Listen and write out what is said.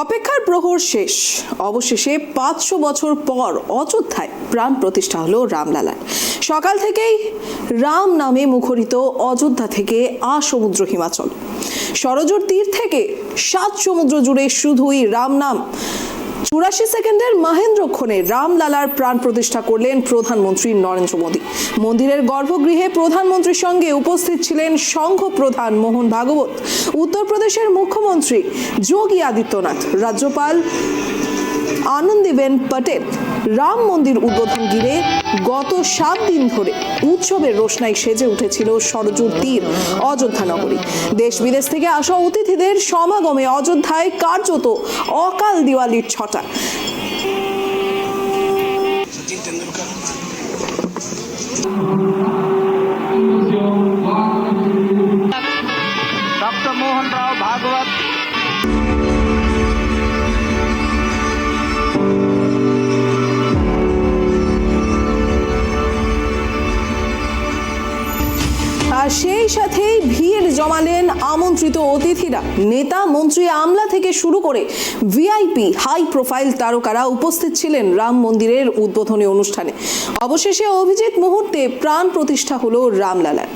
অপেক্ষার প্রহর শেষ। অবশেষে 500 বছর পর অযোধ্যায় প্রাণ প্রতিষ্ঠা হলো রামলালার। সকাল থেকেই রাম নামে মুখরিত অযোধ্যা থেকে সমুদ্র হিমাচল, সরজুর তীর থেকে 7 সমুদ্র জুড়ে শুধুই রাম নাম। 84 সেকেন্ডের মহেন্দ্রক্ষণে রামলালার প্রাণ প্রতিষ্ঠা করলেন প্রধানমন্ত্রী নরেন্দ্র মোদী। মন্দিরের গর্ভগৃহে প্রধানমন্ত্রীর সঙ্গে উপস্থিত ছিলেন সংঘ প্রধান মোহন ভাগবত, উত্তরপ্রদেশের মুখ্যমন্ত্রী যোগী আদিত্যনাথ, রাজ্যপাল আনন্দীবেন পটেল। রাম মন্দির উদ্বোধন ঘিরে গত 7 দিন ধরে উৎসবের রোশনাই সেজে উঠেছিল সরজুর তীর অযোধ্যা নগরী। দেশ বিদেশ থেকে আসা অতিথিদের সমাগমে অযোধ্যায় কার্যত অকাল দিওয়ালির ছটা। डॉक्टर मोहन राव भागवत, আর সেই সাথেই ভিড় জমালেন আমন্ত্রিত অতিথিরা। নেতা, মন্ত্রী, আমলা থেকে শুরু করে ভিআইপি হাই প্রোফাইল তারকারা উপস্থিত ছিলেন রাম মন্দিরের উদ্বোধনী অনুষ্ঠানে। অবশেষে অভিজিৎ মুহূর্তে প্রাণ প্রতিষ্ঠা হলো রামলালার।